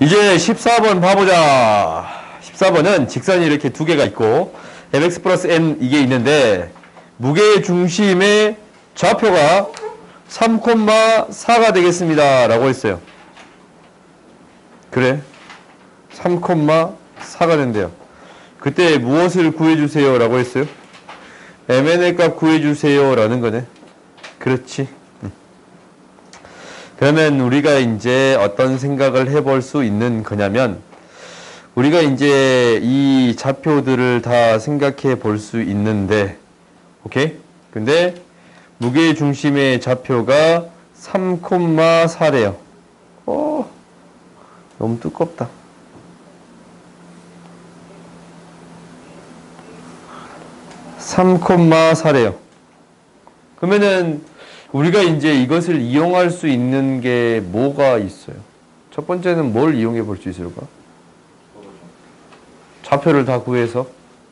이제 14번 봐보자. 14번은 직선이 이렇게 두 개가 있고 mx 플러스 n 이게 있는데 무게의 중심의 좌표가 3,4가 되겠습니다 라고 했어요. 그래 3,4가 된대요. 그때 무엇을 구해주세요 라고 했어요? mn의 값 구해주세요 라는 거네. 그렇지. 그러면 우리가 이제 어떤 생각을 해볼 수 있는 거냐면 우리가 이제 이 좌표들을 다 생각해 볼 수 있는데 오케이? 근데 무게 중심의 좌표가 3,4래요. 너무 두껍다. 3,4래요. 그러면은 우리가 이제 이것을 이용할 수 있는 게 뭐가 있어요? 첫 번째는 뭘 이용해 볼 수 있을까? 좌표를 다 구해서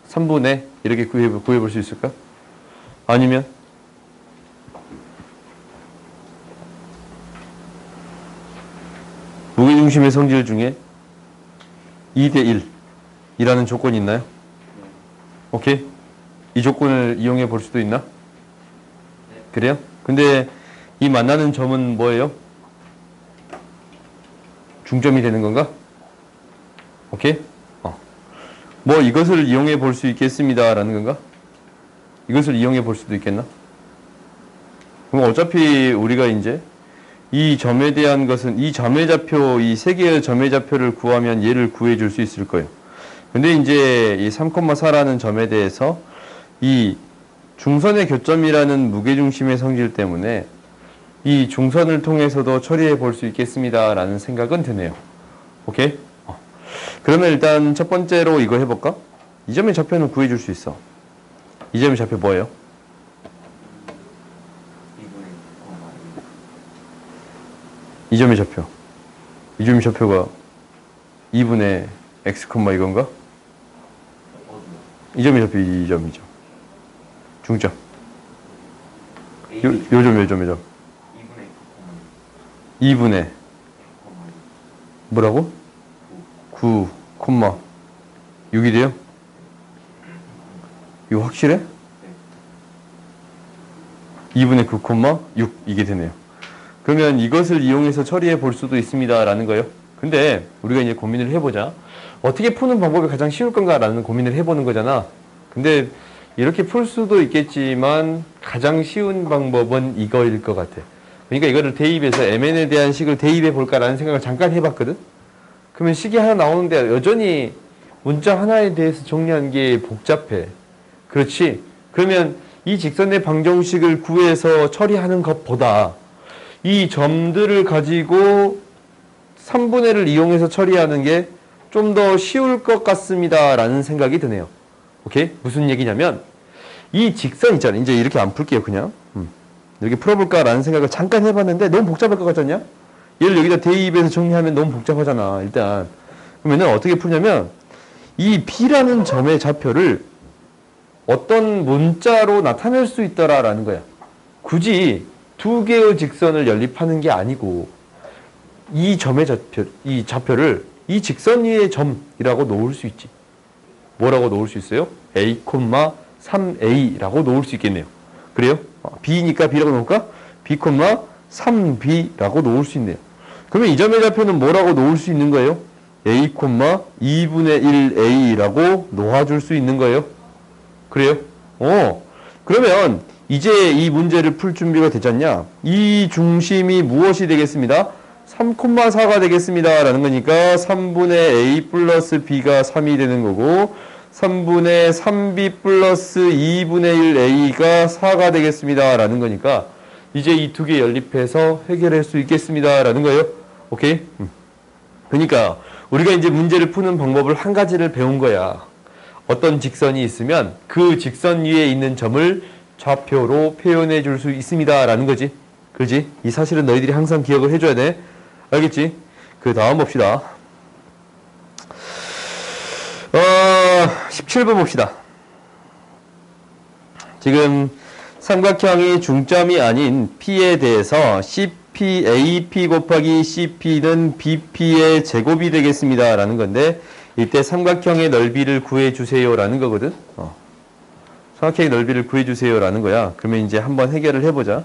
3분의 이렇게 구해 볼 수 있을까? 아니면 무게중심의 성질 중에 2대 1이라는 조건이 있나요? 오케이? 이 조건을 이용해 볼 수도 있나? 그래요? 근데 이 만나는 점은 뭐예요? 중점이 되는 건가? 오케이? 뭐 이것을 이용해 볼 수 있겠습니다 라는 건가? 이것을 이용해 볼 수도 있겠나? 그럼 어차피 우리가 이제 이 점에 대한 것은 이 점의 좌표, 이 세 개의 점의 좌표를 구하면 얘를 구해 줄 수 있을 거예요. 근데 이제 이 3,4라는 점에 대해서 이 중선의 교점이라는 무게중심의 성질 때문에 이 중선을 통해서도 처리해 볼 수 있겠습니다 라는 생각은 드네요. 오케이? 그러면 일단 첫 번째로 이거 해볼까? 이 점의 좌표는 구해 줄 수 있어. 이 점의 좌표 뭐예요? 이 점의 좌표. 이 점의 좌표가 2분의 x, 이건가? 이 점의 좌표 이 점이죠. 중점. 요 점. 2분의 뭐라고? 9, 6이 돼요? 이거 확실해? 2분의 9, 6 이게 되네요. 그러면 이것을 이용해서 처리해 볼 수도 있습니다 라는 거예요. 근데 우리가 이제 고민을 해보자. 어떻게 푸는 방법이 가장 쉬울 건가 라는 고민을 해보는 거잖아. 근데 이렇게 풀 수도 있겠지만 가장 쉬운 방법은 이거일 것 같아. 그러니까 이거를 대입해서 mn에 대한 식을 대입해 볼까라는 생각을 잠깐 해봤거든. 그러면 식이 하나 나오는데 여전히 문자 하나에 대해서 정리하는 게 복잡해. 그렇지? 그러면 이 직선의 방정식을 구해서 처리하는 것보다 이 점들을 가지고 3분의 1을 이용해서 처리하는 게 좀 더 쉬울 것 같습니다 라는 생각이 드네요. 오케이? 무슨 얘기냐면 이 직선 있잖아요. 이제 이렇게 안 풀게요. 그냥 이렇게 풀어볼까 라는 생각을 잠깐 해봤는데 너무 복잡할 것 같지 않냐? 얘를 여기다 대입해서 정리하면 너무 복잡하잖아. 일단 그러면 어떻게 풀냐면 이 B라는 점의 좌표를 어떤 문자로 나타낼 수 있더라라는 거야. 굳이 두 개의 직선을 연립하는 게 아니고 이 점의 좌표, 이 좌표를 이 직선 위의 점이라고 놓을 수 있지. 뭐라고 놓을 수 있어요? A, 3A라고 놓을 수 있겠네요. 그래요? B니까 B라고 놓을까? B, 3B라고 놓을 수 있네요. 그러면 이 점의 좌표는 뭐라고 놓을 수 있는 거예요? A, 2분의 1A라고 놓아줄 수 있는 거예요. 그래요? 그러면 이제 이 문제를 풀 준비가 됐잖냐? 이 중심이 무엇이 되겠습니다? 3,4가 되겠습니다 라는 거니까 3분의 A 플러스 B가 3이 되는 거고 3분의 3B 플러스 2분의 1A가 4가 되겠습니다 라는 거니까 이제 이 두 개 연립해서 해결할 수 있겠습니다 라는 거예요. 오케이? 그러니까 우리가 이제 문제를 푸는 방법을 한 가지를 배운 거야. 어떤 직선이 있으면 그 직선 위에 있는 점을 좌표로 표현해 줄 수 있습니다 라는 거지. 그지? 이 사실은 너희들이 항상 기억을 해줘야 돼. 알겠지? 그 다음 봅시다. 17번 봅시다. 지금 삼각형이 중점이 아닌 P에 대해서 CP AP 곱하기 CP는 BP의 제곱이 되겠습니다. 라는 건데, 이때 삼각형의 넓이를 구해주세요. 라는 거거든. 삼각형의 넓이를 구해주세요. 라는 거야. 그러면 이제 한번 해결을 해보자.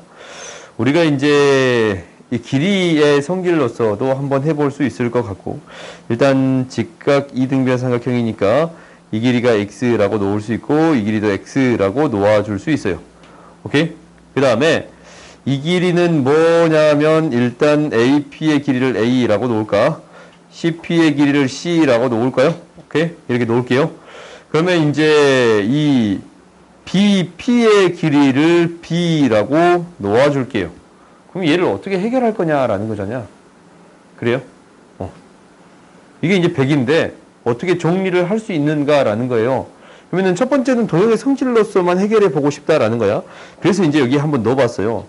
우리가 이제 이 길이의 성질로서도 한번 해볼 수 있을 것 같고, 일단 직각 이등변 삼각형이니까 이 길이가 x라고 놓을 수 있고, 이 길이도 x라고 놓아줄 수 있어요. 오케이? 그 다음에 이 길이는 뭐냐면 일단 AP의 길이를 A라고 놓을까? CP의 길이를 C라고 놓을까요? 오케이? 이렇게 놓을게요. 그러면 이제 이 BP의 길이를 B라고 놓아줄게요. 그럼 얘를 어떻게 해결할 거냐라는 거잖아. 그래요? 이게 이제 100인데 어떻게 정리를 할 수 있는가라는 거예요. 그러면은 첫 번째는 도형의 성질로서만 해결해 보고 싶다라는 거야. 그래서 이제 여기 한번 넣어봤어요.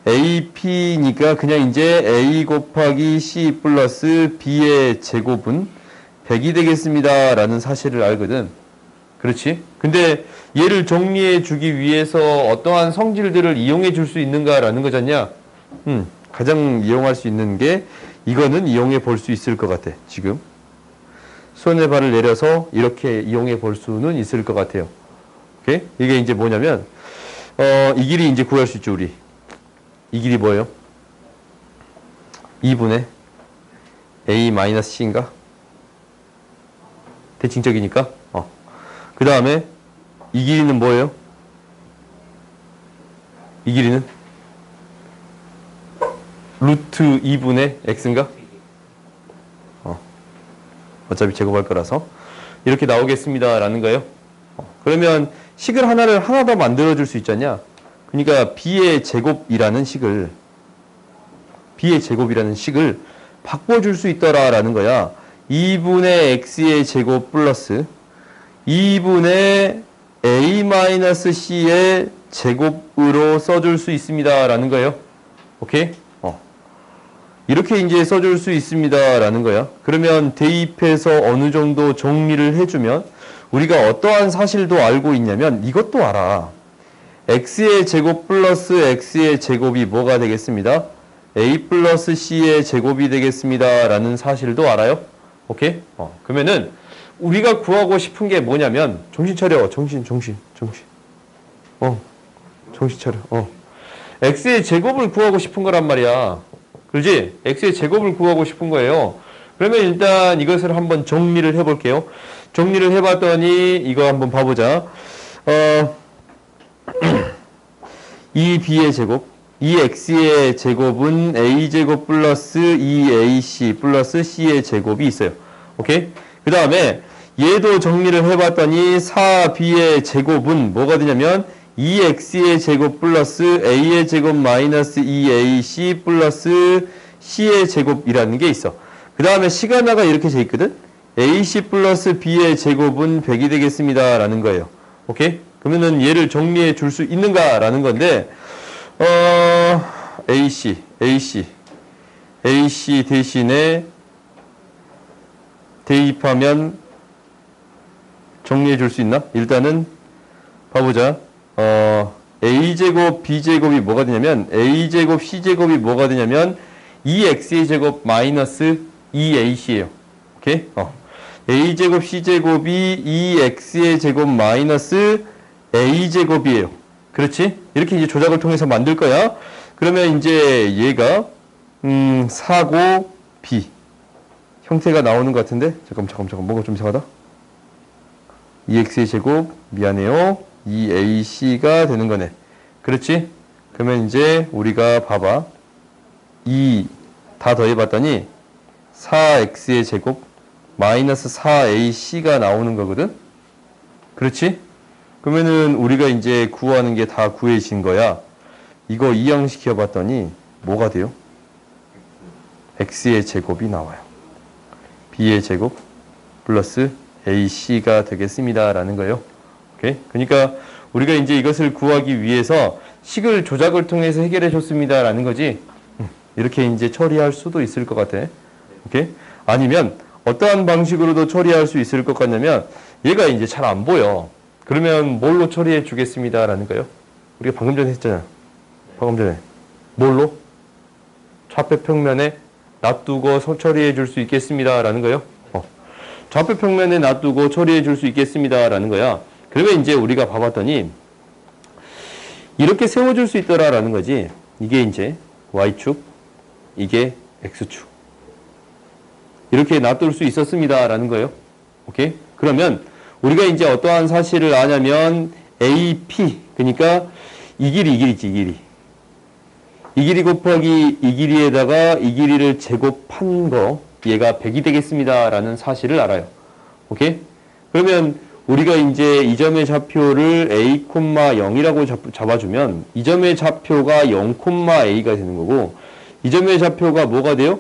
AP니까 그냥 이제 A 곱하기 C 플러스 B의 제곱은 100이 되겠습니다. 라는 사실을 알거든. 그렇지? 근데 얘를 정리해 주기 위해서 어떠한 성질들을 이용해 줄 수 있는가라는 거잖냐? 가장 이용할 수 있는 게 이거는 이용해 볼 수 있을 것 같아. 지금. 손에 발을 내려서 이렇게 이용해 볼 수는 있을 것 같아요. 오케이? 이게 이제 뭐냐면, 이 길이 이제 구할 수 있죠, 우리. 이 길이 뭐예요? 2분의 A-C인가? 대칭적이니까. 그 다음에 이 길이는 뭐예요? 이 길이는? 루트 2분의 X인가? 어차피 제곱할 거라서. 이렇게 나오겠습니다. 라는 거예요. 그러면 식을 하나 더 만들어줄 수 있잖냐? 그러니까 B의 제곱이라는 식을 바꿔줄 수 있더라. 라는 거야. 2분의 X의 제곱 플러스 2분의 A-C의 제곱으로 써줄 수 있습니다. 라는 거예요. 오케이? 이렇게 이제 써줄 수 있습니다. 라는 거야. 그러면 대입해서 어느 정도 정리를 해주면 우리가 어떠한 사실도 알고 있냐면 이것도 알아. X의 제곱 플러스 X의 제곱이 뭐가 되겠습니다? A 플러스 C의 제곱이 되겠습니다. 라는 사실도 알아요. 오케이? 그러면은 우리가 구하고 싶은 게 뭐냐면 정신 차려. 정신 차려. X의 제곱을 구하고 싶은 거란 말이야. 그렇지? X의 제곱을 구하고 싶은 거예요. 그러면 일단 이것을 한번 정리를 해볼게요. 정리를 해봤더니 이거 한번 봐보자. 이 B의 제곱, 이 X의 제곱은 A제곱 플러스 2AC 플러스 C의 제곱이 있어요. 오케이? 그 다음에 얘도 정리를 해봤더니 4B의 제곱은 뭐가 되냐면 2x의 제곱 플러스 a의 제곱 마이너스 2ac 플러스 c의 제곱이라는 게 있어. 그 다음에 시가나가 이렇게 돼 있거든. ac 플러스 b의 제곱은 100이 되겠습니다. 라는 거예요. 오케이? 그러면은 얘를 정리해 줄 수 있는가? 라는 건데 ac 대신에 대입하면 정리해 줄 수 있나? 일단은 봐보자. a제곱 b제곱이 뭐가 되냐면 a제곱 c제곱이 뭐가 되냐면 2x의 제곱 마이너스 2ac예요. 오케이? a제곱 c제곱이 2x의 제곱 마이너스 a제곱이에요. 그렇지? 이렇게 이제 조작을 통해서 만들 거야. 그러면 이제 얘가 4고 b 형태가 나오는 것 같은데 잠깐 뭔가 좀 이상하다. 2x의 제곱 미안해요. 2ac가 되는 거네. 그렇지? 그러면 이제 우리가 봐봐. 2 다 더해봤더니 4x의 제곱 마이너스 4ac가 나오는 거거든? 그렇지? 그러면은 우리가 이제 구하는 게 다 구해진 거야. 이거 이항시켜 봤더니 뭐가 돼요? x의 제곱이 나와요. b의 제곱 플러스 ac가 되겠습니다. 라는 거예요. 오케이? 그러니까 우리가 이제 이것을 구하기 위해서 식을 조작을 통해서 해결해 줬습니다. 라는 거지. 이렇게 이제 처리할 수도 있을 것 같아. 오케이? 아니면 어떠한 방식으로도 처리할 수 있을 것 같냐면 얘가 이제 잘 안 보여. 그러면 뭘로 처리해 주겠습니다. 라는 거예요. 우리가 방금 전에 했잖아. 방금 전에. 뭘로? 좌표 평면에 놔두고 처리해 줄 수 있겠습니다. 라는 거예요. 좌표 평면에 놔두고 처리해 줄 수 있겠습니다. 라는 거야. 그러면 이제 우리가 봐봤더니 이렇게 세워줄 수 있더라 라는 거지. 이게 이제 Y축, 이게 X축. 이렇게 놔둘 수 있었습니다. 라는 거예요. 오케이? 그러면 우리가 이제 어떠한 사실을 아냐면 AP, 그러니까 이 길이 있지, 이 길이. 이 길이 곱하기 이 길이에다가 이 길이를 제곱한 거, 얘가 100이 되겠습니다. 라는 사실을 알아요. 오케이? 그러면 우리가 이제 이 점의 좌표를 A, 0이라고 잡아주면 이 점의 좌표가 0, A가 되는 거고 이 점의 좌표가 뭐가 돼요?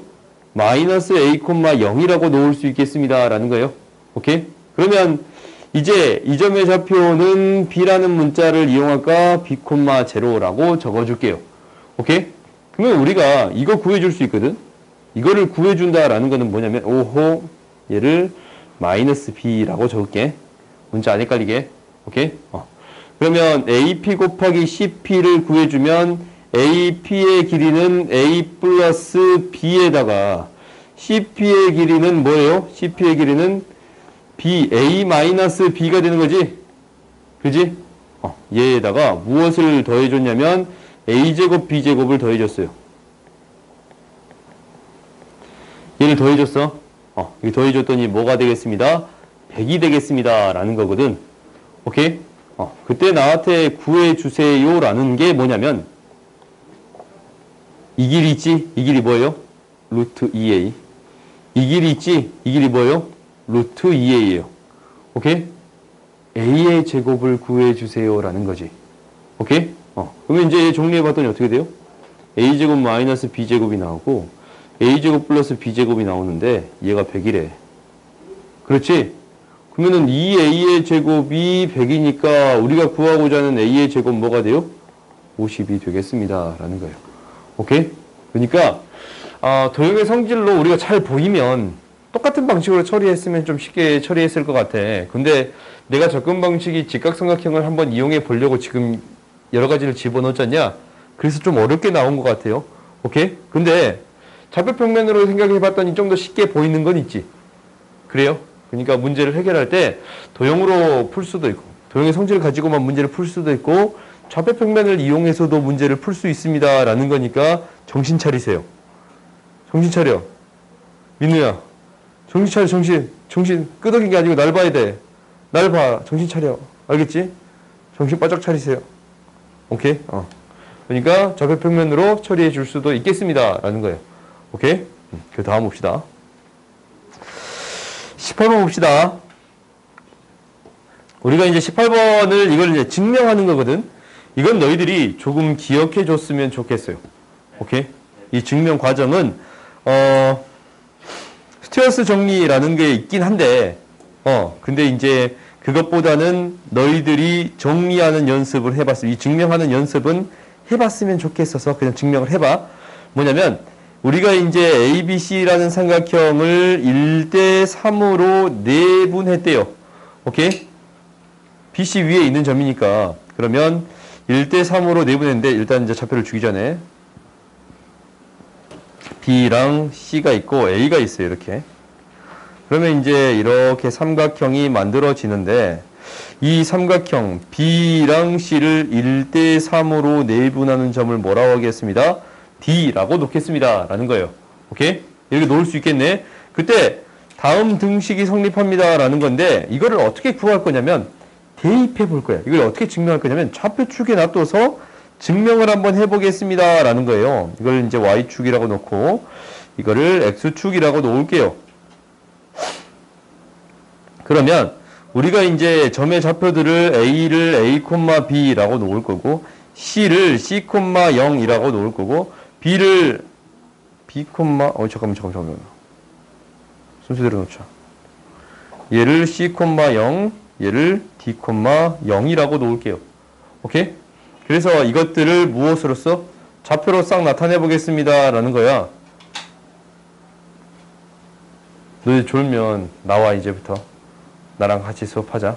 마이너스 A, 0이라고 놓을 수 있겠습니다. 라는 거예요. 오케이? 그러면 이제 이 점의 좌표는 B라는 문자를 이용할까? B, 0라고 적어줄게요. 오케이? 그러면 우리가 이거 구해줄 수 있거든? 이거를 구해준다라는 거는 뭐냐면, 오호, 얘를 마이너스 B라고 적을게. 문자 안 헷갈리게. 오케이? 그러면 AP 곱하기 CP를 구해주면 AP의 길이는 A 플러스 B에다가 CP의 길이는 뭐예요? CP의 길이는 B, A 마이너스 B가 되는 거지? 그지? 얘에다가 무엇을 더해줬냐면 A제곱, B제곱을 더해줬어요. 얘를 더해줬어. 이거 더해줬더니 뭐가 되겠습니다? 100이 되겠습니다. 라는 거거든. 오케이? 그때 나한테 구해주세요. 라는 게 뭐냐면, 이 길이 있지? 이 길이 뭐예요? 루트 2a. 이 길이 있지? 이 길이 뭐예요? 루트 2a예요. 오케이? a의 제곱을 구해주세요. 라는 거지. 오케이? 그러면 이제 정리해봤더니 어떻게 돼요? a제곱 마이너스 b제곱이 나오고, a제곱 플러스 b제곱이 나오는데, 얘가 100이래. 그렇지? 그러면은 2a의 제곱이 100이니까 우리가 구하고자 하는 a의 제곱 뭐가 돼요? 50이 되겠습니다. 라는 거예요. 오케이? 그러니까 도형의 성질로 우리가 잘 보이면 똑같은 방식으로 처리했으면 좀 쉽게 처리했을 것 같아. 근데 내가 접근 방식이 직각삼각형을 한번 이용해 보려고 지금 여러 가지를 집어넣었잖냐? 그래서 좀 어렵게 나온 것 같아요. 오케이? 근데 좌표평면으로 생각해 봤더니 좀 더 쉽게 보이는 건 있지. 그래요? 그러니까 문제를 해결할 때 도형으로 풀 수도 있고 도형의 성질을 가지고만 문제를 풀 수도 있고 좌표평면을 이용해서도 문제를 풀 수 있습니다. 라는 거니까 정신 차리세요. 정신 차려. 민우야. 정신 차려, 정신. 정신 끄덕인 게 아니고 날 봐야 돼. 날 봐. 정신 차려. 알겠지? 정신 바짝 차리세요. 오케이? 그러니까 좌표평면으로 처리해 줄 수도 있겠습니다. 라는 거예요. 오케이? 그 다음 봅시다. 18번 봅시다. 우리가 이제 18번을 이걸 이제 증명하는 거거든. 이건 너희들이 조금 기억해 줬으면 좋겠어요. 오케이? 이 증명 과정은 스튜어스 정리라는 게 있긴 한데 근데 이제 그것보다는 너희들이 정리하는 연습을 해봤으면 이 증명하는 연습은 해봤으면 좋겠어서 그냥 증명을 해봐. 뭐냐면 우리가 이제 ABC라는 삼각형을 1대3으로 내분했대요. 오케이? BC 위에 있는 점이니까. 그러면 1대3으로 내분했는데 일단 이제 좌표를 주기 전에 B랑 C가 있고 A가 있어요. 이렇게. 그러면 이제 이렇게 삼각형이 만들어지는데 이 삼각형 B랑 C를 1대3으로 내분하는 점을 뭐라고 하겠습니다? D라고 놓겠습니다. 라는 거예요. 오케이? 이렇게 놓을 수 있겠네. 그때 다음 등식이 성립합니다. 라는 건데 이거를 어떻게 구할 거냐면 대입해 볼 거야. 이걸 어떻게 증명할 거냐면 좌표축에 놔둬서 증명을 한번 해보겠습니다. 라는 거예요. 이걸 이제 Y축이라고 놓고 이거를 X축이라고 놓을게요. 그러면 우리가 이제 점의 좌표들을 A를 A, B라고 놓을 거고 C를 C, 0이라고 놓을 거고 B를 B, 잠깐만. 순서대로 놓자. 얘를 C, 0, 얘를 D, 0이라고 놓을게요. 오케이? 그래서 이것들을 무엇으로써? 좌표로 싹 나타내 보겠습니다. 라는 거야. 너희 졸면 나와 이제부터. 나랑 같이 수업하자.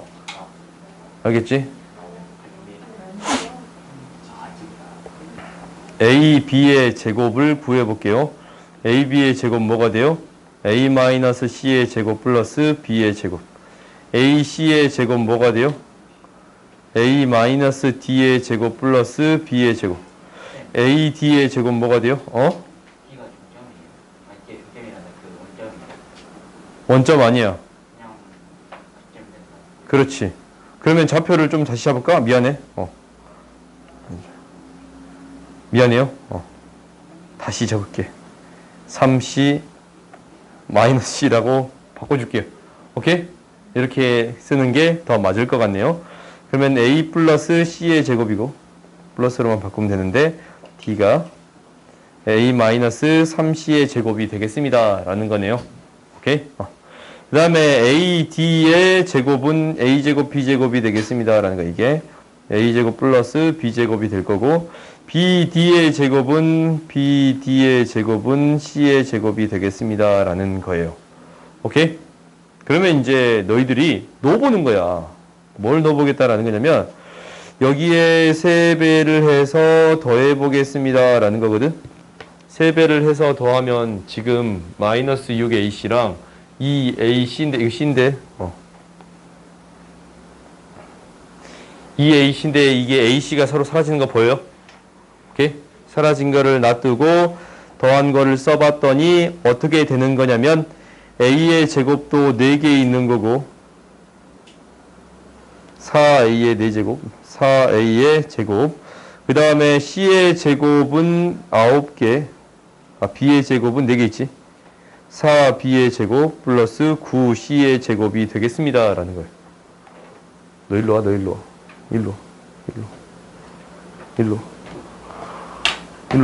알겠지? a, b의 제곱을 구해볼게요. a, b의 제곱 뭐가 돼요? a-c의 제곱 플러스 b의 제곱. a, c의 제곱 뭐가 돼요? a-d의 제곱 플러스 b의 제곱. a, d의 제곱 뭐가 돼요? 어? D가 중점이에요. 아니, 제 중점이라서 그 원점이에요. 원점 아니야. 그냥 그점 된다. 그렇지. 그러면 좌표를 좀 다시 잡을까? 미안해. 미안해요. 다시 적을게. 3c 마이너스 c라고 바꿔줄게요. 오케이? 이렇게 쓰는 게 더 맞을 것 같네요. 그러면 a 플러스 c의 제곱이고 플러스로만 바꾸면 되는데 d가 a 마이너스 3c의 제곱이 되겠습니다. 라는 거네요. 오케이? 그 다음에 AD의 제곱은 A제곱, B제곱이 되겠습니다. 라는 거, 이게. A제곱 플러스 B제곱이 될 거고, BD의 제곱은 C의 제곱이 되겠습니다. 라는 거예요. 오케이? 그러면 이제 너희들이 넣어보는 거야. 뭘 넣어보겠다라는 거냐면, 여기에 3배를 해서 더해보겠습니다. 라는 거거든. 3배를 해서 더하면 지금 마이너스 6AC랑 이 AC인데, 이거 C인데, 이 AC인데 이게 AC가 서로 사라지는 거 보여요? 오케이? 사라진 거를 놔두고 더한 거를 써봤더니 어떻게 되는 거냐면 A의 제곱도 4개 있는 거고 4A의 4제곱, 4A의 제곱, 그 다음에 C의 제곱은 9개, B의 제곱은 4개 있지? 4b의 제곱 플러스 9c의 제곱이 되겠습니다. 라는 거예요. 너 일로 와, 너 일로 와. 일로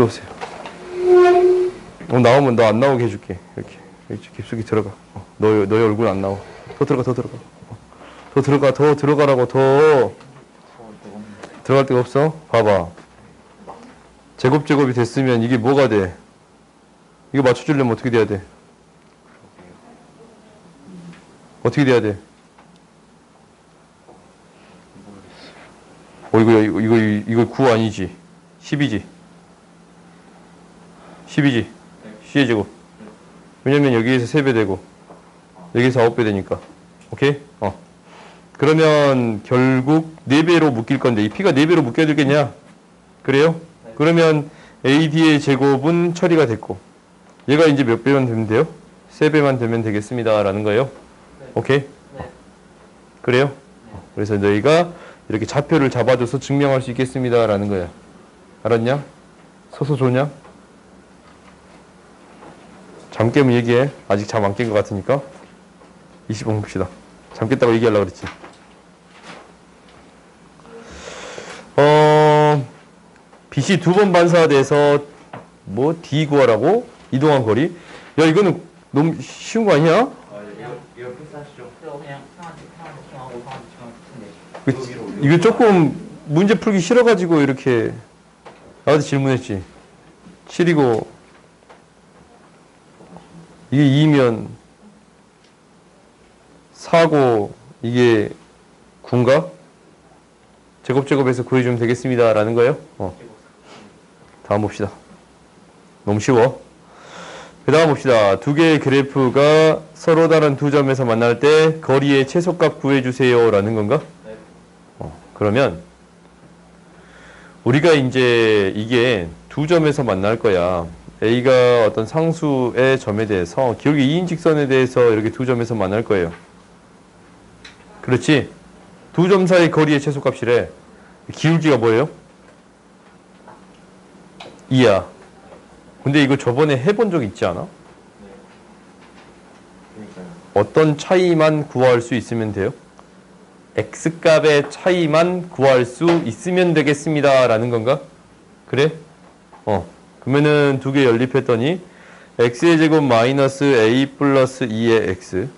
오세요. 나오면 너 안 나오게 해줄게. 이렇게 깊숙이 들어가. 너의 얼굴 안 나와. 더 들어가. 더 들어가라고, 더. 들어갈 데가 없어? 봐봐. 제곱이 됐으면 이게 뭐가 돼? 이거 맞춰주려면 어떻게 돼야 돼? 어떻게 돼야 돼? 이거 9 아니지? 10이지? 10이지? C의 제곱. 왜냐면 여기에서 3배 되고, 여기에서 9배 되니까. 오케이? 그러면 결국 4배로 묶일 건데, 이 P가 4배로 묶여야 되겠냐? 그래요? 그러면 AD의 제곱은 처리가 됐고, 얘가 이제 몇 배만 되면 돼요? 3배만 되면 되겠습니다. 라는 거예요. 오케이? 네. 그래요? 그래서 너희가 이렇게 좌표를 잡아줘서 증명할 수 있겠습니다. 라는 거야. 알았냐? 서서 좋냐? 잠 깨면 얘기해. 아직 잠 안 깬 것 같으니까. 20번 봅시다. 잠 깼다고 얘기하려고 그랬지. 빛이 2번 반사돼서 D 구하라고? 이동한 거리? 야, 이거는 너무 쉬운 거 아니야? 이거 패스하시죠. 그냥 형한테 하고 형한테 치면 이거 조금 문제 풀기 싫어가지고 이렇게 나한테 질문했지. 7이고 이게 2면 4고 이게 9인가? 제곱해서 구해주면 되겠습니다. 라는 거예요. 다음 봅시다. 너무 쉬워. 그 다음 봅시다. 두 개의 그래프가 서로 다른 두 점에서 만날 때 거리의 최소값 구해주세요. 라는 건가? 네. 그러면 우리가 이제 이게 두 점에서 만날 거야. A가 어떤 상수의 점에 대해서 기울기 2인 직선에 대해서 이렇게 두 점에서 만날 거예요. 그렇지? 두 점 사이 거리의 최소값이래. 기울기가 뭐예요? 2야. 근데 이거 저번에 해본 적 있지 않아? 어떤 차이만 구할 수 있으면 돼요? X값의 차이만 구할 수 있으면 되겠습니다. 라는 건가? 그래? 그러면은 두 개 연립했더니 X의 제곱 마이너스 A 플러스 2의 X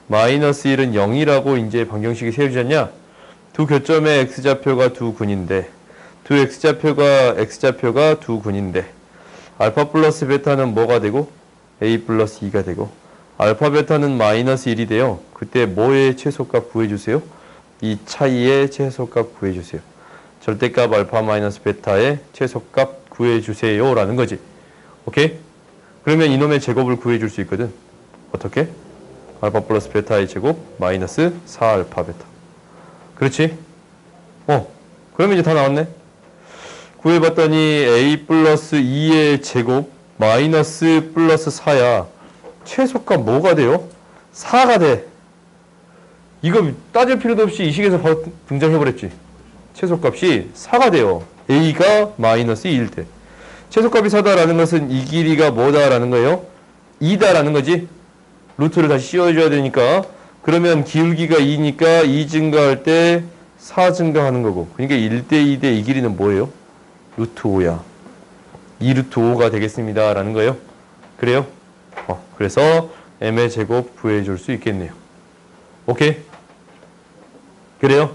마이너스 1은 0이라고 이제 방정식이 세워지잖냐? 두 교점의 X좌표가 두 군인데 두 X좌표가 두 군인데 알파 플러스 베타는 뭐가 되고? A 플러스 2가 되고 알파 베타는 마이너스 1이 돼요. 그때 뭐의 최소값 구해주세요? 이 차이의 최소값 구해주세요. 절대값 알파 마이너스 베타의 최소값 구해주세요 라는 거지. 오케이? 그러면 이놈의 제곱을 구해줄 수 있거든. 어떻게? 알파 플러스 베타의 제곱 마이너스 4알파 베타. 그렇지? 그러면 이제 다 나왔네. 구해봤더니 a 플러스 2의 제곱 마이너스 플러스 4야. 최소값 뭐가 돼요? 4가 돼. 이거 따질 필요도 없이 이 식에서 바로 등장해버렸지. 최소값이 4가 돼요. a가 마이너스 2일 때. 최소값이 4다라는 것은 이 길이가 뭐다라는 거예요? 2다라는 거지. 루트를 다시 씌워줘야 되니까. 그러면 기울기가 2니까 2 증가할 때 4 증가하는 거고. 그러니까 1대 2대 이 길이는 뭐예요? 루트 5야. 2 루트 5가 되겠습니다 라는 거예요. 그래요? 그래서 m의 제곱 구해줄 수 있겠네요. 오케이? 그래요?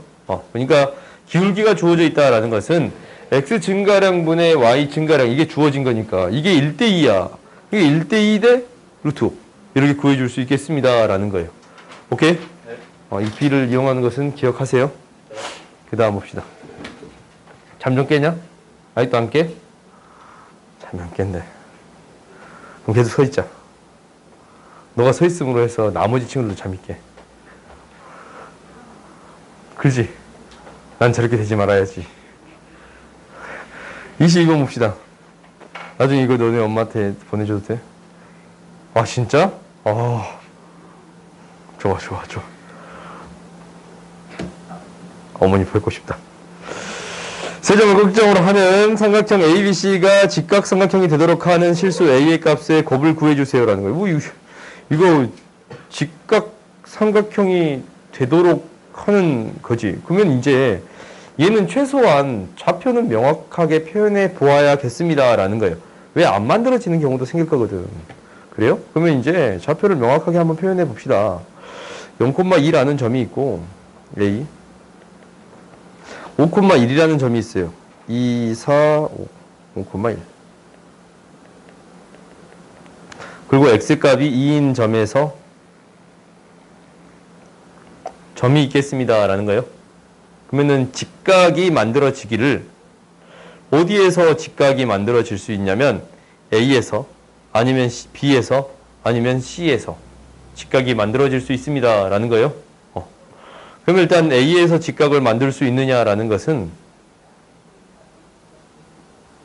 그러니까 기울기가 주어져 있다라는 것은 x 증가량분의 y 증가량 이게 주어진 거니까 이게 1대 2야. 이게 1대 2 대 루트 5 이렇게 구해줄 수 있겠습니다 라는 거예요. 오케이? 이 B를 이용하는 것은 기억하세요. 그 다음 봅시다. 잠 좀 깨냐? 아직도 안 깨? 잠이 안 깬대. 그럼 계속 서 있자. 너가 서 있음으로 해서 나머지 친구들도 잠이 깨. 그렇지? 난 저렇게 되지 말아야지. 22번 봅시다. 나중에 이거 너네 엄마한테 보내줘도 돼? 아 진짜? 좋아. 어머니 뵙고 싶다. 세점을 극점으로 하는 삼각형 ABC가 직각삼각형이 되도록 하는 실수 A의 값의 곱을 구해주세요라는 거예요. 이거 직각삼각형이 되도록 하는 거지. 그러면 이제 얘는 최소한 좌표는 명확하게 표현해 보아야겠습니다라는 거예요. 왜 안 만들어지는 경우도 생길 거거든. 그래요? 그러면 이제 좌표를 명확하게 한번 표현해 봅시다. 0,2라는 점이 있고 A 5,1이라는 점이 있어요. 2, 4, 5,1 그리고 x값이 2인 점에서 점이 있겠습니다 라는 거예요. 그러면은 직각이 만들어지기를 어디에서 직각이 만들어질 수 있냐면 A에서 아니면 B에서 아니면 C에서 직각이 만들어질 수 있습니다 라는 거예요. 그럼 일단 A에서 직각을 만들 수 있느냐라는 것은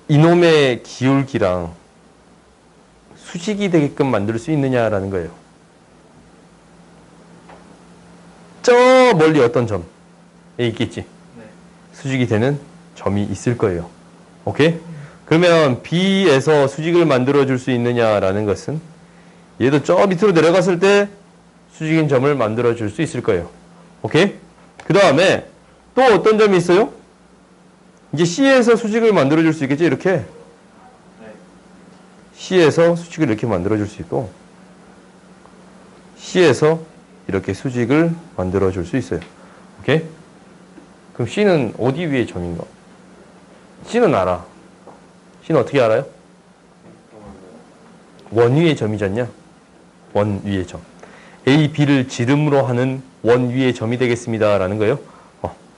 이놈의 기울기랑 수직이 되게끔 만들 수 있느냐라는 거예요. 저 멀리 어떤 점에 있겠지? 네. 수직이 되는 점이 있을 거예요. 오케이? 그러면 B에서 수직을 만들어 줄 수 있느냐라는 것은 얘도 저 밑으로 내려갔을 때 수직인 점을 만들어 줄 수 있을 거예요. 오케이? 그 다음에 또 어떤 점이 있어요? 이제 C에서 수직을 만들어 줄 수 있겠지? 이렇게. 네. C에서 수직을 이렇게 만들어 줄 수 있고 C에서 이렇게 수직을 만들어 줄 수 있어요. 오케이? 그럼 C는 어디 위의 점인가? C는 알아. C는 어떻게 알아요? 원 위의 점이지 않냐? 원 위의 점. A, B를 지름으로 하는 원 위의 점이 되겠습니다 라는 거예요.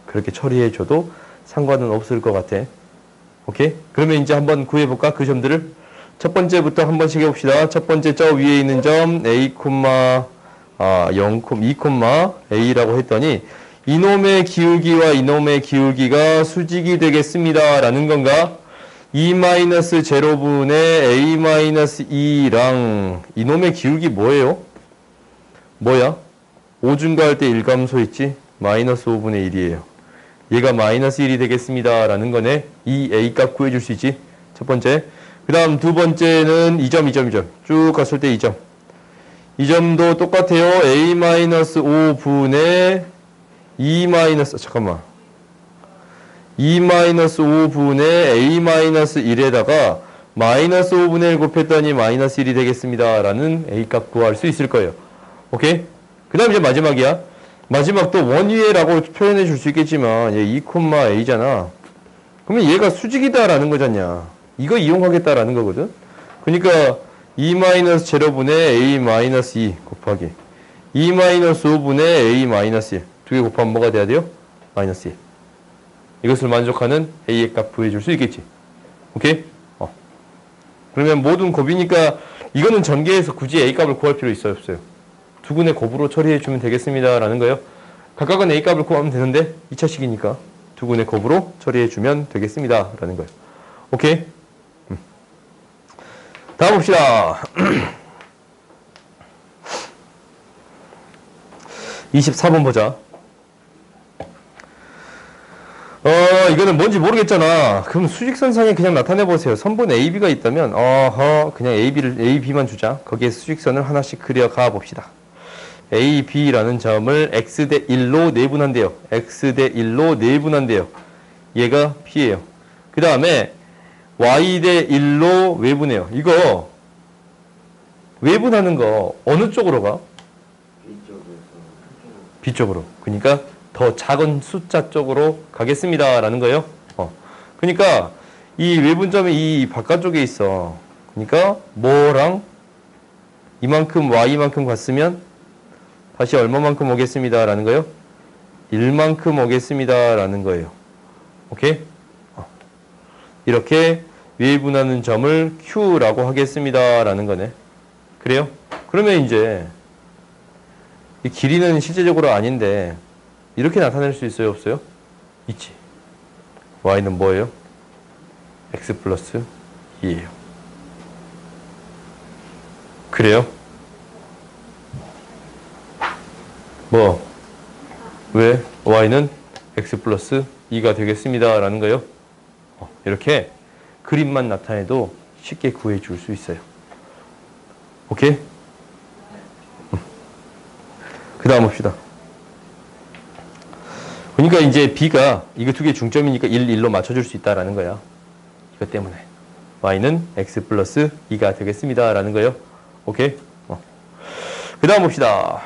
그렇게 처리해줘도 상관은 없을 것 같아. 오케이? 그러면 이제 한번 구해볼까? 그 점들을. 첫 번째부터 한 번씩 해봅시다. 첫 번째 저 위에 있는 점 A, 0, 2, A라고 했더니 이놈의 기울기와 이놈의 기울기가 수직이 되겠습니다 라는 건가? 2-0분의 A-2랑 이놈의 기울기 뭐예요? 뭐야? 5 증가할 때 1감소 있지? 마이너스 5분의 1이에요. 얘가 마이너스 1이 되겠습니다 라는 거네. 이 A값 구해줄 수 있지? 첫 번째. 그 다음 두 번째는 2점. 쭉 갔을 때 2점. 이 점도 똑같아요. A-5분의 2-5분의 A-1에다가 마이너스 5분의 1 곱했더니 마이너스 1이 되겠습니다 라는 A값 구할 수 있을 거예요. 오케이? 그 다음 이제 마지막이야. 마지막도 원 위에라고 표현해 줄 수 있겠지만 얘 2,A잖아. 그러면 얘가 수직이다라는 거잖냐. 이거 이용하겠다라는 거거든. 그러니까 2-0분의 A-2 곱하기 2-5분의 A-1 두 개 곱하면 뭐가 돼야 돼요? 마이너스 1. 이것을 만족하는 A의 값 구해줄 수 있겠지. 오케이? 그러면 모든 곱이니까 이거는 전개해서 굳이 A 값을 구할 필요 있어요, 없어요? 두근의 곱으로 처리해 주면 되겠습니다. 라는 거예요. 각각은 A 값을 구하면 되는데 2차식이니까 두근의 곱으로 처리해 주면 되겠습니다. 라는 거예요. 오케이? 다음 봅시다. 24번 보자. 이거는 뭔지 모르겠잖아. 그럼 수직선상에 그냥 나타내보세요. 선분 AB가 있다면, 그냥 AB만 주자. 거기에 수직선을 하나씩 그려가 봅시다. A, B라는 점을 X 대 1로 내분한대요. X 대 1로 내분한대요. 얘가 P예요. 그 다음에 Y 대 1로 외분해요. 이거 외분하는 거 어느 쪽으로 가? B쪽으로. 그러니까 더 작은 숫자 쪽으로 가겠습니다. 라는 거예요. 그러니까 이 외분점이 이 바깥쪽에 있어. 그러니까 뭐랑 이만큼 Y만큼 갔으면 다시 얼마만큼 오겠습니다. 라는 거예요? 1만큼 오겠습니다. 라는 거예요. 오케이? 이렇게 외분하는 점을 Q라고 하겠습니다. 라는 거네. 그래요? 그러면 이제 이 길이는 실제적으로 아닌데 이렇게 나타낼 수 있어요? 없어요? 있지. Y는 뭐예요? X 플러스 2예요. 그래요? 뭐? 왜? Y는 X 플러스 2가 되겠습니다. 라는 거예요. 이렇게 그림만 나타내도 쉽게 구해 줄 수 있어요. 오케이? 그 다음 봅시다. 그러니까 이제 B가 이거 두 개 중점이니까 1, 1로 맞춰줄 수 있다라는 거야. 이것 때문에. Y는 X 플러스 2가 되겠습니다. 라는 거예요. 오케이? 그 다음 봅시다.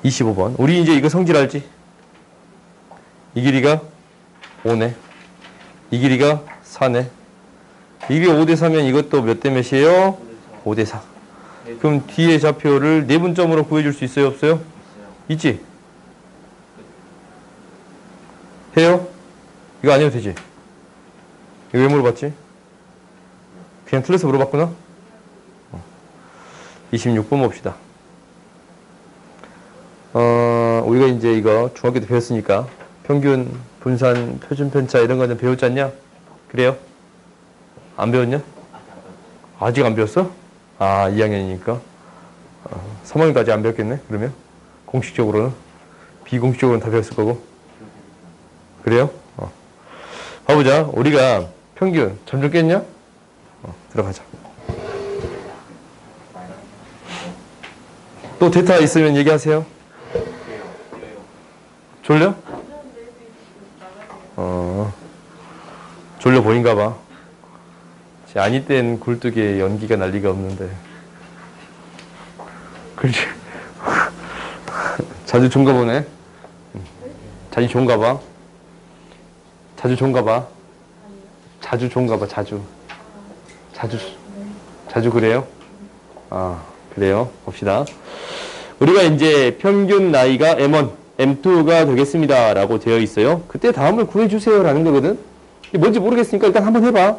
25번. 우리 이제 이거 성질 알지? 이 길이가 5네. 이 길이가 4네. 이게 5대 4면 이것도 몇 대 몇이에요? 5대 4. 그럼 뒤에 좌표를 내분점으로 구해줄 수 있어요? 없어요? 있지? 해요? 이거 안 해도 되지? 이거 왜 물어봤지? 그냥 틀려서 물어봤구나? 26번 봅시다. 우리가 이제 이거 중학교 때 배웠으니까 평균, 분산, 표준 편차 이런 거는 배웠지 않냐? 그래요? 안 배웠냐? 아직 안 배웠어? 2학년이니까. 3학년까지 안 배웠겠네, 그러면? 공식적으로는? 비공식적으로는 다 배웠을 거고. 그래요? 봐보자. 우리가 평균, 점점 깼냐? 들어가자. 또 데이터 있으면 얘기하세요. 졸려? 졸려 보인가 봐. 아니 땐 굴뚝에 연기가 날 리가 없는데. 그렇지. 자주 좋은가 보네. 자주 좋은가 봐. 자주 좋은가 봐. 자주 좋은가 봐, 자주. 자주 그래요? 그래요. 봅시다. 우리가 이제 평균 나이가 M1, M2가 되겠습니다. 라고 되어 있어요. 그때 다음을 구해주세요. 라는 거거든. 이게 뭔지 모르겠으니까 일단 한번 해봐.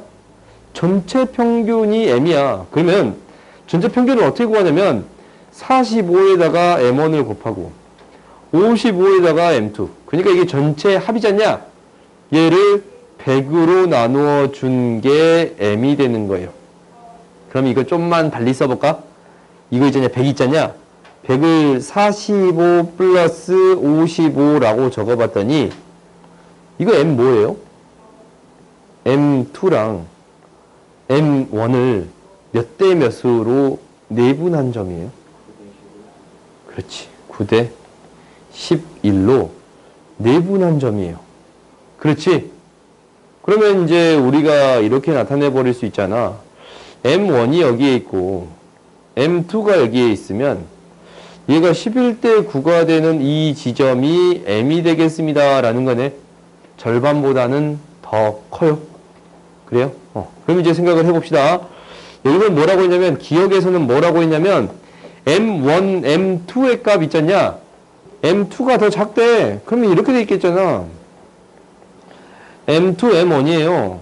전체 평균이 M이야. 그러면 전체 평균을 어떻게 구하냐면 45에다가 M1을 곱하고 55에다가 M2. 그러니까 이게 전체 합이잖냐? 얘를 100으로 나누어 준 게 M이 되는 거예요. 그럼 이거 좀만 달리 써볼까? 이거 있잖냐? 100 있잖냐? 100을 45 플러스 55라고 적어봤더니 이거 M 뭐예요? M2랑 M1을 몇 대 몇으로 내분한 점이에요? 그렇지. 9대 11로 내분한 점이에요. 그렇지? 그러면 이제 우리가 이렇게 나타내 버릴 수 있잖아. M1이 여기에 있고 M2가 여기에 있으면 얘가 11대 9가 되는 이 지점이 M이 되겠습니다. 라는 거네. 절반보다는 더 커요. 그래요? 그럼 이제 생각을 해봅시다. 여기는 뭐라고 했냐면, 기억에서는 뭐라고 했냐면, M1, M2의 값 있잖냐? M2가 더 작대. 그러면 이렇게 돼 있겠잖아. M2, M1이에요.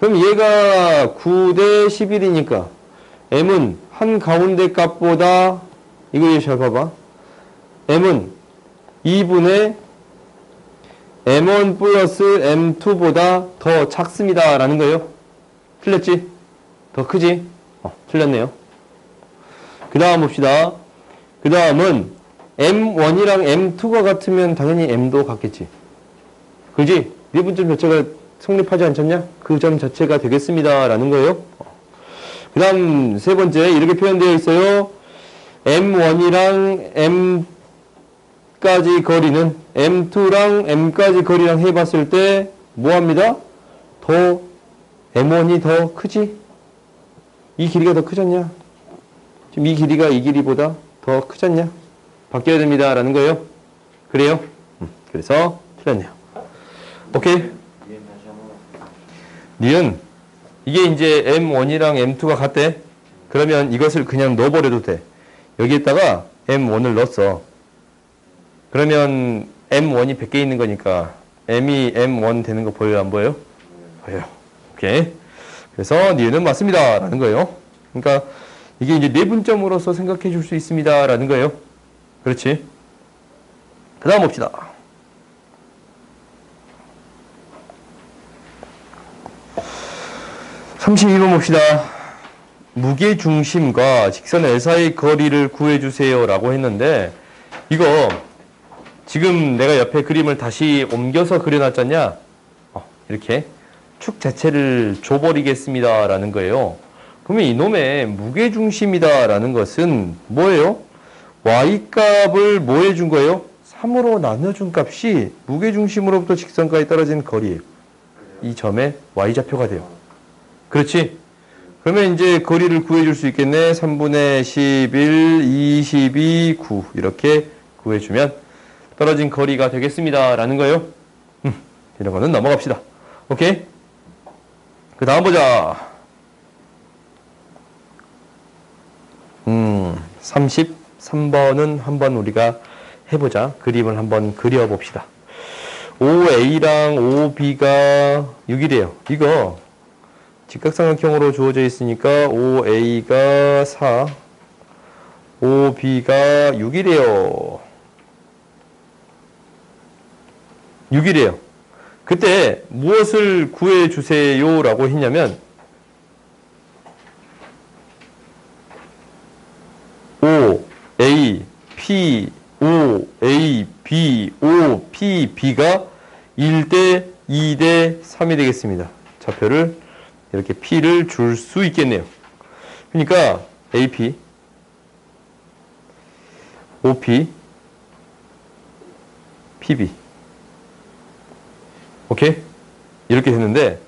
그럼 얘가 9 대 11이니까 m은 한 가운데 값보다 이거 잘 봐봐. m은 2분의 m1 플러스 m2보다 더 작습니다. 라는 거예요. 틀렸지? 더 크지? 틀렸네요. 그 다음 봅시다. 그 다음은 m1이랑 m2가 같으면 당연히 m도 같겠지. 그지? 미분점 자체가 성립하지 않겠냐? 그 점 자체가 되겠습니다. 라는 거예요. 그 다음 세 번째 이렇게 표현되어 있어요. m1이랑 m까지 거리는 m2랑 m까지 거리랑 해봤을 때 뭐합니다? 더 m1이 더 크지? 이 길이가 더 크잖냐? 지금 이 길이가 이 길이보다 더 크잖냐? 바뀌어야 됩니다. 라는 거예요. 그래요? 그래서 틀렸네요. 오케이? 니은 이게 이제 m1이랑 m2가 같대. 그러면 이것을 그냥 넣어버려도 돼. 여기에다가 m1을 넣었어. 그러면 m1이 100개 있는 거니까 m이 m1 되는 거 보여요? 안 보여요? 보여요. 오케이. 그래서 니은은 맞습니다. 라는 거예요. 그러니까 이게 이제 내분점으로서 생각해 줄 수 있습니다. 라는 거예요. 그렇지. 그 다음 봅시다. (32번) 봅시다. 무게중심과 직선 L 사이 거리를 구해주세요 라고 했는데 이거 지금 내가 옆에 그림을 다시 옮겨서 그려놨잖냐. 이렇게 축 자체를 줘버리겠습니다 라는 거예요. 그러면 이놈의 무게중심이다 라는 것은 뭐예요? y값을 뭐 해준 거예요? 3으로 나눠준 값이 무게중심으로부터 직선까지 떨어진 거리예요. 이 점의 y좌표가 돼요. 그렇지? 그러면 이제 거리를 구해줄 수 있겠네. 3분의 11, 22, 9 이렇게 구해주면 떨어진 거리가 되겠습니다 라는 거예요. 이런 거는 넘어갑시다. 오케이? 그 다음 보자. 33번은 한번 우리가 해보자. 그림을 한번 그려봅시다. 5A랑 5B가 6이래요. 이거 직각삼각형으로 주어져 있으니까 5A가 4, 5B가 6이래요. 6이래요. 그때 무엇을 구해주세요 라고 했냐면 5A, P, 5A, B, 5P, B가 1대 2대 3이 되겠습니다. 좌표를 이렇게 P를 줄 수 있겠네요. 그러니까 AP, OP, PB. 오케이? 이렇게 됐는데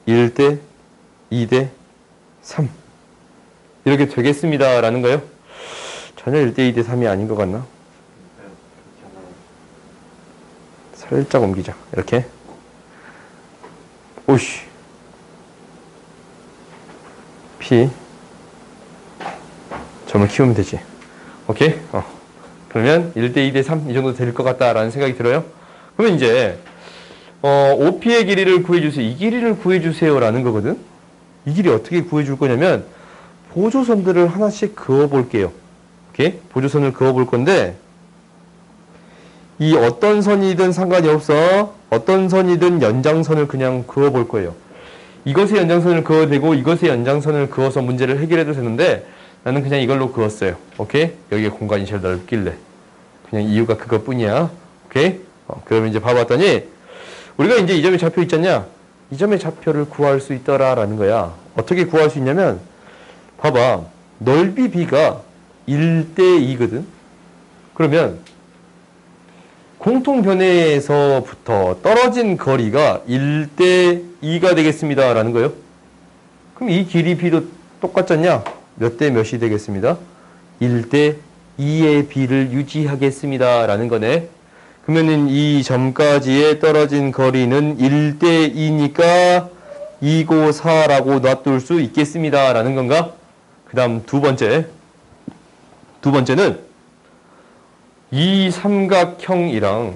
1대 2대 3 이렇게 되겠습니다 라는 거예요. 전혀 1대 2대 3이 아닌 것 같나? 살짝 옮기자. 이렇게. 오씨. P. 점을 키우면 되지. 오케이? 그러면 1대 2대 3 이 정도 될 것 같다라는 생각이 들어요. 그러면 이제 OP의 길이를 구해주세요. 이 길이를 구해주세요 라는 거거든. 이 길이 어떻게 구해줄 거냐면 보조선들을 하나씩 그어볼게요. 오케이? 보조선을 그어볼 건데 이 어떤 선이든 상관이 없어. 어떤 선이든 연장선을 그냥 그어볼 거예요. 이것의 연장선을 그어도 되고 이것의 연장선을 그어서 문제를 해결해도 되는데 나는 그냥 이걸로 그었어요. 오케이? 여기에 공간이 제일 넓길래. 그냥 이유가 그것뿐이야. 오케이? 그러면 이제 봐봤더니 우리가 이제 이 점의 좌표 있잖냐? 이 점의 좌표를 구할 수 있더라라는 거야. 어떻게 구할 수 있냐면 봐봐. 넓이 B가 1대 2거든. 그러면 공통변에서부터 떨어진 거리가 1대 2가 되겠습니다 라는 거예요. 그럼 이 길이 B도 똑같잖냐? 몇 대 몇이 되겠습니다? 1대 2의 B를 유지하겠습니다 라는 거네. 그러면은 이 점까지의 떨어진 거리는 1대 2니까 2고 4라고 놔둘 수 있겠습니다 라는 건가? 그 다음 두 번째는 이 삼각형이랑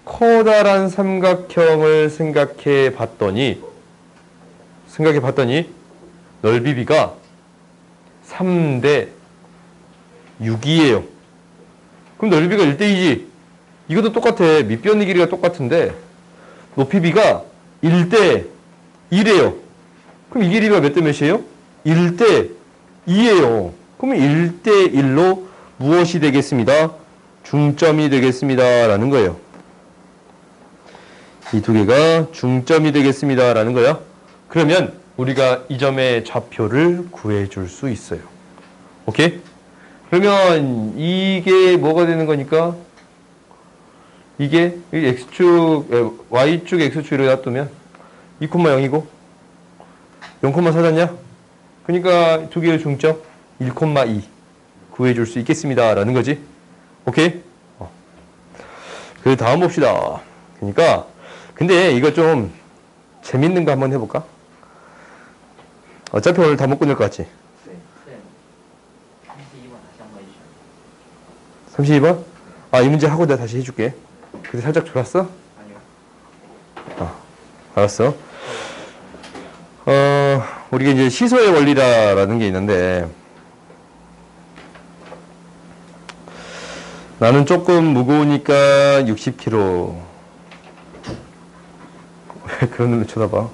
커다란 삼각형을 생각해 봤더니 생각해 봤더니 넓이 b가 3대 6이에요. 그럼 넓이가 1대2지. 이것도 똑같아. 밑변의 길이가 똑같은데 높이 b가 1대 1이에요. 그럼 이 길이가 몇 대 몇이에요? 1대 2예요. 그러면 1대 1로 무엇이 되겠습니다? 중점이 되겠습니다. 라는 거예요. 이 두 개가 중점이 되겠습니다. 라는 거예요. 그러면 우리가 이 점의 좌표를 구해줄 수 있어요. 오케이? 그러면 이게 뭐가 되는 거니까? 이게 x축, y축, x축 이렇게 놔두면 2,0이고 0,4잖냐? 그러니까 두 개의 중점 1,2 구해줄 수 있겠습니다. 라는 거지. 오케이? 그 다음 봅시다. 그러니까 근데 이거 좀 재밌는 거 한번 해볼까? 어차피 오늘 다 못 끝낼 것 같지? 네. 32번 다시 한번 해주시면. 32번? 아, 이 문제 하고 내가 다시 해줄게. 근데 살짝 졸았어? 아니요. 알았어. 우리가 이제 시소의 원리라는 게 있는데, 나는 조금 무거우니까 60kg. 왜 그런 눈으로 쳐다봐?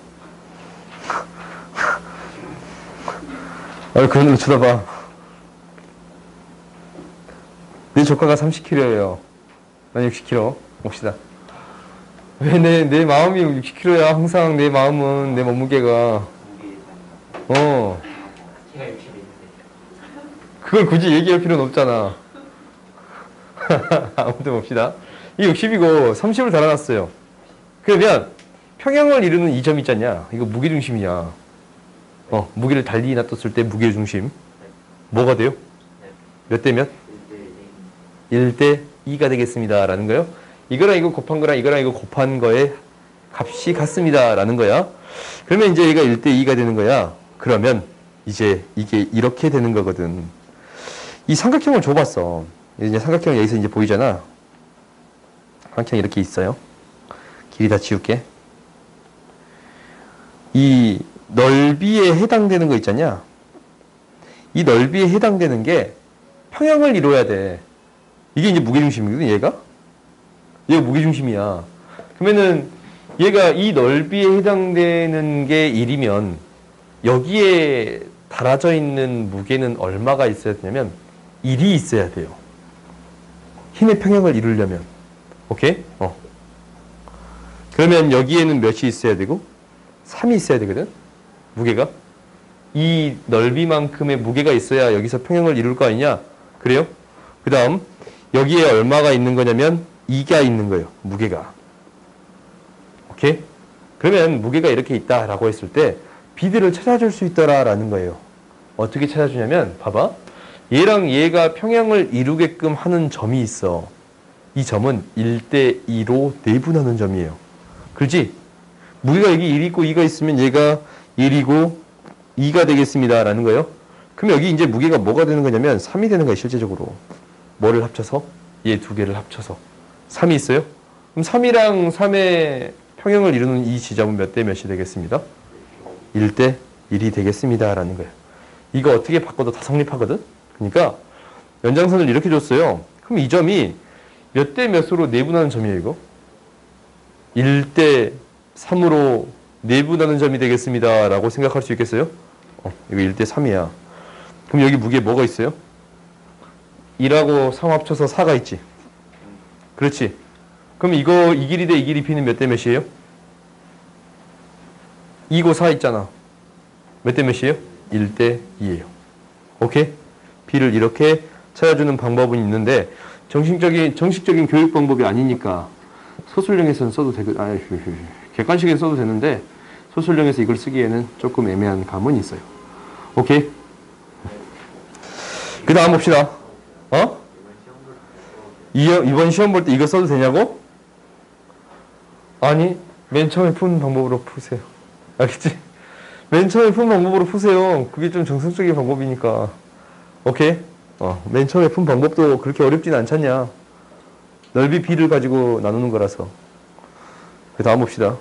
아, 그런 눈으로 쳐다봐. 내 조카가 30kg예요. 난 60kg. 봅시다. 왜 내 마음이 60kg야? 항상 내 마음은, 내 몸무게가. 무게 제가 60에 있는데. 그걸 굳이 얘기할 필요는 없잖아. 아무튼 봅시다. 이 60이고 30을 달아놨어요. 그러면 평형을 이루는 이 점 있잖냐? 이거 무게중심이야. 무게를 달리 놔뒀을 때 무게중심. 뭐가 돼요? 몇 대 몇? 1대 2가 되겠습니다. 라는 거예요. 이거랑 이거 곱한 거랑 이거랑 이거 곱한 거의 값이 같습니다. 라는 거야. 그러면 이제 얘가 1대 2가 되는 거야. 그러면 이제 이게 이렇게 되는 거거든. 이 삼각형을 줘봤어. 이제 삼각형 여기서 이제 보이잖아. 삼각형 이렇게 있어요. 길이 다 지울게. 이 넓이에 해당되는 거 있잖냐. 이 넓이에 해당되는 게 평형을 이루어야 돼. 이게 이제 무게중심이거든, 얘가? 얘가 무게중심이야. 그러면은 얘가 이 넓이에 해당되는 게 1이면 여기에 달아져 있는 무게는 얼마가 있어야 되냐면 1이 있어야 돼요. 힘의 평형을 이루려면. 오케이? 그러면 여기에는 몇이 있어야 되고 3이 있어야 되거든? 무게가. 이 넓이만큼의 무게가 있어야 여기서 평형을 이룰 거 아니냐? 그래요? 그 다음 여기에 얼마가 있는 거냐면 2가 있는 거예요. 무게가. 오케이? 그러면 무게가 이렇게 있다라고 했을 때 비드를 찾아줄 수 있더라라는 거예요. 어떻게 찾아주냐면 봐봐. 얘랑 얘가 평형을 이루게끔 하는 점이 있어. 이 점은 1대 2로 내분하는 점이에요. 그렇지? 무게가 여기 1이 있고 2가 있으면 얘가 1이고 2가 되겠습니다. 라는 거예요. 그럼 여기 이제 무게가 뭐가 되는 거냐면 3이 되는 거예요. 실제적으로. 뭐를 합쳐서? 얘 두 개를 합쳐서. 3이 있어요? 그럼 3이랑 3의 평형을 이루는 이 지점은 몇 대 몇이 되겠습니다? 1대 1이 되겠습니다. 라는 거예요. 이거 어떻게 바꿔도 다 성립하거든? 그러니까 연장선을 이렇게 줬어요. 그럼 이 점이 몇 대 몇으로 내분하는 점이에요, 이거? 1대 3으로 내분하는 점이 되겠습니다. 라고 생각할 수 있겠어요? 이거 1대 3이야. 그럼 여기 무게 뭐가 있어요? 2하고 3 합쳐서 4가 있지. 그렇지. 그럼 이거 이 길이 대 이 길이 비는 몇 대 몇이에요? 2고 4 있잖아. 몇 대 몇이에요? 1대 2예요. 오케이? B를 이렇게 찾아주는 방법은 있는데 정식적인 교육 방법이 아니니까 소술형에서는 써도 되고 객관식에 써도 되는데 소술형에서 이걸 쓰기에는 조금 애매한 감은 있어요. 오케이? 그 다음 봅시다. 이번 시험 볼 때 이거 써도 되냐고? 아니, 맨 처음에 푸는 방법으로 푸세요. 알겠지? 맨 처음에 푸는 방법으로 푸세요. 그게 좀 정석적인 방법이니까. 오케이? 맨 처음에 푼 방법도 그렇게 어렵진 않잖냐. 넓이 B를 가지고 나누는 거라서. 그 다음 봅시다.